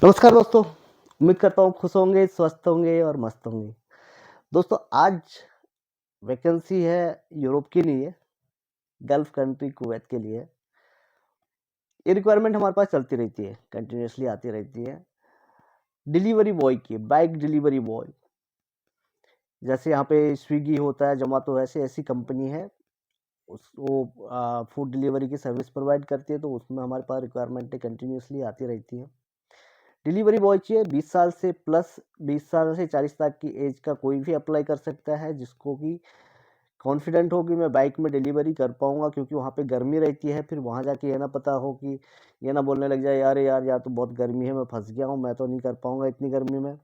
नमस्कार दोस्तों, उम्मीद करता हूँ खुश होंगे, स्वस्थ होंगे और मस्त होंगे। दोस्तों आज वैकेंसी है यूरोप के लिए, गल्फ कंट्री कुवैत के लिए। ये रिक्वायरमेंट हमारे पास चलती रहती है, कंटिन्यूअसली आती रहती है। डिलीवरी बॉय की, बाइक डिलीवरी बॉय, जैसे यहाँ पे स्विगी होता है, जोमाटो, ऐसी ऐसी कंपनी है वो फूड डिलीवरी की सर्विस प्रोवाइड करती है, तो उसमें हमारे पास रिक्वायरमेंटें कंटिन्यूअसली आती रहती हैं। डिलीवरी बॉय चाहिए 20 साल से प्लस, 20 साल से 40 साल की एज का कोई भी अप्लाई कर सकता है, जिसको कि कॉन्फिडेंट हो कि मैं बाइक में डिलीवरी कर पाऊंगा, क्योंकि वहाँ पे गर्मी रहती है। फिर वहाँ जाके ये ना पता हो कि ये ना बोलने लग जाए यार यार यार तो बहुत गर्मी है, मैं फंस गया हूँ, मैं तो नहीं कर पाऊंगा इतनी गर्मी में।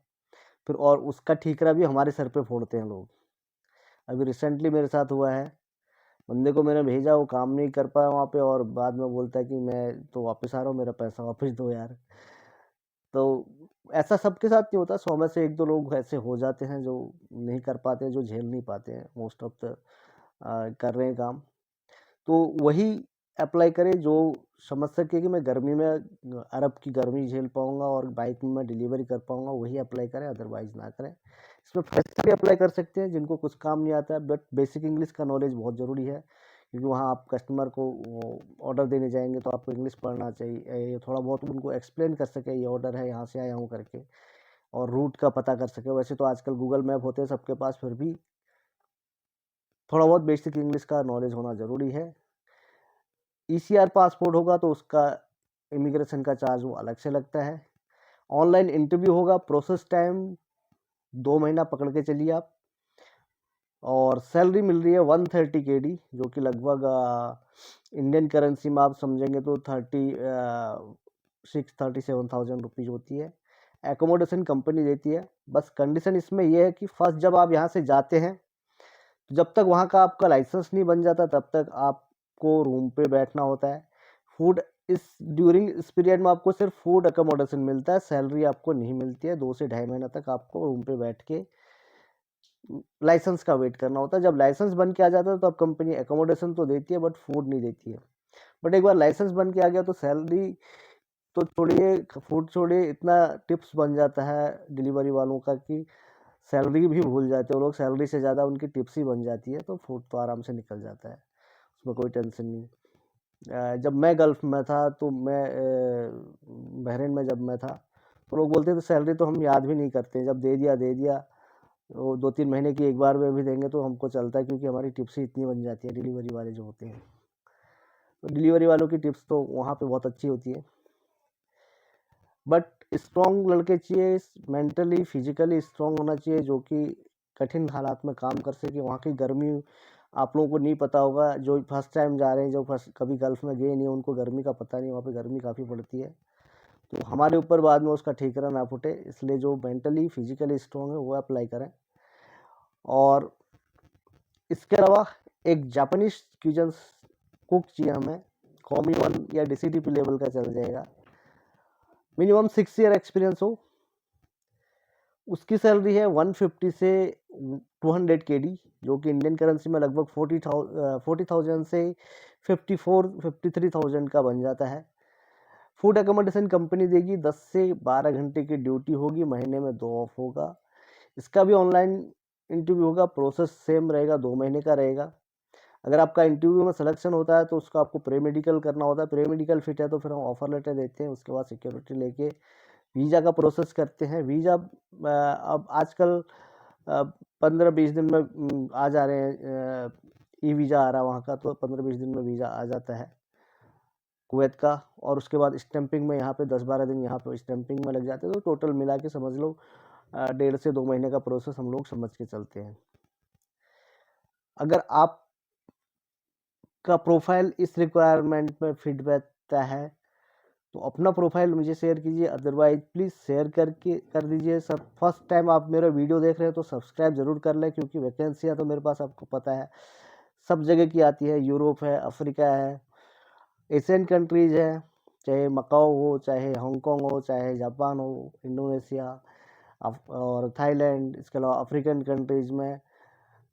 फिर और उसका ठीकरा भी हमारे सर पे फोड़ते हैं लोग। अभी रिसेंटली मेरे साथ हुआ है, बंदे को मैंने भेजा, वो काम नहीं कर पाया वहाँ पे, और बाद में बोलता है कि मैं तो वापस आ रहा हूँ, मेरा पैसा वापस दो यार। तो ऐसा सबके साथ नहीं होता, 100 में से 1-2 लोग ऐसे हो जाते हैं जो नहीं कर पाते, जो झेल नहीं पाते हैं। मोस्ट ऑफ द कर रहे हैं काम, तो वही अप्लाई करें जो समझ सके कि मैं गर्मी में अरब की गर्मी झेल पाऊंगा और बाइक में मैं डिलीवरी कर पाऊंगा, वही अप्लाई करें, अदरवाइज ना करें। इसमें फ्रेशर भी अप्लाई कर सकते हैं जिनको कुछ काम नहीं आता है, बट बेसिक इंग्लिश का नॉलेज बहुत ज़रूरी है, क्योंकि वहाँ आप कस्टमर को ऑर्डर देने जाएंगे तो आपको इंग्लिश पढ़ना चाहिए, ये थोड़ा बहुत उनको एक्सप्लेन कर सके ये ऑर्डर है, यहाँ से आया हूँ करके, और रूट का पता कर सके। वैसे तो आजकल गूगल मैप होते हैं सबके पास, फिर भी थोड़ा बहुत बेसिक इंग्लिश का नॉलेज होना ज़रूरी है। ईसीआर पासपोर्ट होगा तो उसका इमिग्रेशन का चार्ज वो अलग से लगता है। ऑनलाइन इंटरव्यू होगा, प्रोसेस टाइम 2 महीना पकड़ के चलिए आप, और सैलरी मिल रही है 130 KD, जो कि लगभग इंडियन करेंसी में आप समझेंगे तो 36-37,000 रुपीज़ होती है। एकोमोडेशन कंपनी देती है। बस कंडीशन इसमें यह है कि फर्स्ट जब आप यहाँ से जाते हैं, तो जब तक वहाँ का आपका लाइसेंस नहीं बन जाता तब तक आपको रूम पे बैठना होता है। फूड ड्यूरिंग इस पीरियड में आपको सिर्फ फूड अकोमोडेशन मिलता है, सैलरी आपको नहीं मिलती है। 2 से ढाई महीना तक आपको रूम पे बैठ के लाइसेंस का वेट करना होता है। जब लाइसेंस बन के आ जाता है तो अब कंपनी अकोमोडेशन तो देती है बट फूड नहीं देती है। बट एक बार लाइसेंस बन के आ गया तो सैलरी तो छोड़िए, फूड छोड़िए, इतना टिप्स बन जाता है डिलीवरी वालों का कि सैलरी भी भूल जाते हैं वो लोग। सैलरी से ज़्यादा उनकी टिप्स ही बन जाती है, तो फूड तो आराम से निकल जाता है, उसमें कोई टेंशन नहीं। जब मैं गल्फ़ में था तो मैं बहरीन में जब मैं था, तो लोग बोलते थे सैलरी तो हम याद भी नहीं करते, जब दे दिया दे दिया। वो 2-3 महीने की एक बार में भी देंगे तो हमको चलता है, क्योंकि हमारी टिप्स ही इतनी बन जाती है डिलीवरी वाले जो होते हैं। तो डिलीवरी वालों की टिप्स तो वहाँ पे बहुत अच्छी होती है। बट स्ट्रॉन्ग लड़के चाहिए, मेंटली फिजिकली स्ट्रॉन्ग होना चाहिए, जो कि कठिन हालात में काम कर सके। वहाँ की गर्मी आप लोगों को नहीं पता होगा, जो फर्स्ट टाइम जा रहे हैं, जो फर्स्ट कभी गल्फ़ में गए नहीं, उनको गर्मी का पता नहीं, वहाँ पे गर्मी काफ़ी पड़ती है। तो हमारे ऊपर बाद में उसका ठीकरा ना फूटे, इसलिए जो मेंटली फिजिकली स्ट्रॉन्ग है वो अप्लाई करें। और इसके अलावा एक जापानीज क्यूजन कुक चाहिए हमें, कॉमी 1 या DCTP लेवल का चल जाएगा, मिनिमम 6 ईयर एक्सपीरियंस हो। उसकी सैलरी है 150 से 200 KD, जो कि इंडियन करेंसी में लगभग 40,000 से 53,000 का बन जाता है। फूड अकोमोडेशन कंपनी देगी, 10 से 12 घंटे की ड्यूटी होगी, महीने में 2 ऑफ होगा। इसका भी ऑनलाइन इंटरव्यू होगा, प्रोसेस सेम रहेगा, 2 महीने का रहेगा। अगर आपका इंटरव्यू में सिलेक्शन होता है तो उसका आपको प्री मेडिकल करना होता है। प्री मेडिकल फिट है तो फिर हम ऑफर लेटर देते हैं, उसके बाद सिक्योरिटी लेके वीज़ा का प्रोसेस करते हैं। वीज़ा अब आजकल 15-20 दिन में आ जा रहे हैं, ई वीज़ा आ रहा है वहाँ का, तो 15-20 दिन में वीज़ा आ जाता है कुवैत का। और उसके बाद स्टैंपिंग में यहाँ पे 10-12 दिन यहाँ पे स्टैंपिंग में लग जाते हैं, तो टोटल मिला के समझ लो 1.5 से 2 महीने का प्रोसेस हम लोग समझ के चलते हैं। अगर आप का प्रोफाइल इस रिक्वायरमेंट में फिट बैठता है तो अपना प्रोफाइल मुझे शेयर कीजिए, अदरवाइज प्लीज़ शेयर करके कर दीजिए। सब फर्स्ट टाइम आप मेरा वीडियो देख रहे हैं तो सब्सक्राइब ज़रूर कर लें, क्योंकि वैकेंसियाँ तो मेरे पास आपको पता है सब जगह की आती है। यूरोप है, अफ्रीका है, एशियन कंट्रीज़ है, चाहे मकाओ हो, चाहे हांगकांग हो, चाहे जापान हो, इंडोनेशिया और थाईलैंड। इसके अलावा अफ्रीकन कंट्रीज़ में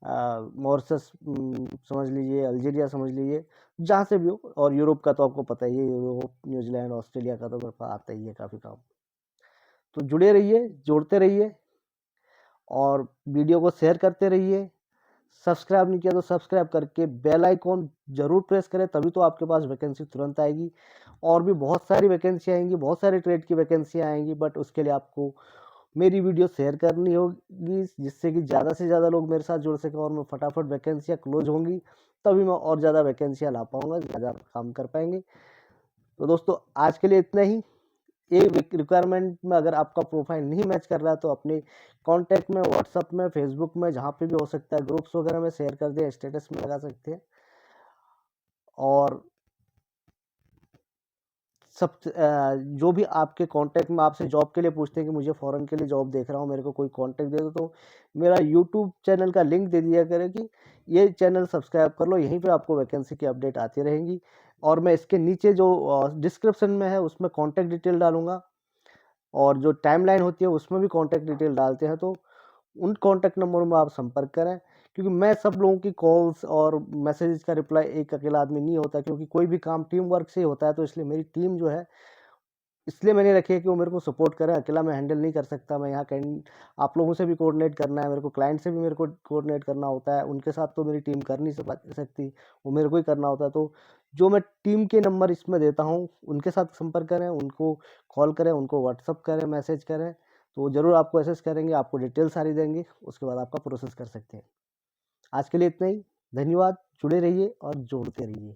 मॉरिशस समझ लीजिए, अल्जीरिया समझ लीजिए, जहाँ से भी हो। और यूरोप का तो आपको पता ही है, यूरोप, न्यूजीलैंड, ऑस्ट्रेलिया का तो मेरे पास आता ही है काफ़ी काम। तो जुड़े रहिए, जोड़ते रहिए और वीडियो को शेयर करते रहिए। सब्सक्राइब नहीं किया तो सब्सक्राइब करके बेल आइकॉन ज़रूर प्रेस करें, तभी तो आपके पास वैकेंसी तुरंत आएगी। और भी बहुत सारी वैकेंसी आएंगी, बहुत सारे ट्रेड की वैकेंसी आएंगी, बट उसके लिए आपको मेरी वीडियो शेयर करनी होगी, जिससे कि ज़्यादा से ज़्यादा लोग मेरे साथ जुड़ सकें और मैं फटाफट वैकेंसियाँ क्लोज होंगी, तभी मैं और ज़्यादा वैकेंसियाँ ला पाऊँगा, ज़्यादा काम कर पाएंगे। तो दोस्तों आज के लिए इतना ही। ये रिक्वायरमेंट में अगर आपका प्रोफाइल नहीं मैच कर रहा है तो अपने कांटेक्ट में, व्हाट्सएप में, फेसबुक में, जहाँ पे भी हो सकता है, ग्रुप्स वगैरह में शेयर कर दें, स्टेटस में लगा सकते हैं। और सब जो भी आपके कांटेक्ट में आपसे जॉब के लिए पूछते हैं कि मुझे फॉरेन के लिए जॉब देख रहा हूँ, मेरे को कोई कांटेक्ट दे दो, तो मेरा यूट्यूब चैनल का लिंक दे दिया करें कि ये चैनल सब्सक्राइब कर लो, यहीं पे आपको वैकेंसी की अपडेट आती रहेंगी। और मैं इसके नीचे जो डिस्क्रिप्शन में है उसमें कॉन्टैक्ट डिटेल डालूंगा, और जो टाइमलाइन होती है उसमें भी कॉन्टैक्ट डिटेल डालते हैं, तो उन कॉन्टैक्ट नंबरों में आप संपर्क करें। क्योंकि मैं सब लोगों की कॉल्स और मैसेजेस का रिप्लाई एक अकेला आदमी नहीं होता, क्योंकि कोई भी काम टीम वर्क से ही होता है। तो इसलिए मेरी टीम जो है, इसलिए मैंने रखी है कि वो मेरे को सपोर्ट करें, अकेला मैं हैंडल नहीं कर सकता। मैं यहाँ कैंड आप लोगों से भी कोऑर्डिनेट करना है मेरे को, क्लाइंट से भी मेरे को कोऑर्डिनेट करना होता है, उनके साथ तो मेरी टीम कर नहीं सकती, वो मेरे को ही करना होता है। तो जो मैं टीम के नंबर इसमें देता हूँ, उनके साथ संपर्क करें, उनको कॉल करें, उनको व्हाट्सअप करें, मैसेज करें, तो वो ज़रूर आपको असेस करेंगे, आपको डिटेल सारी देंगे, उसके बाद आपका प्रोसेस कर सकते हैं। आज के लिए इतना ही। धन्यवाद। जुड़े रहिए और जोड़ते रहिए।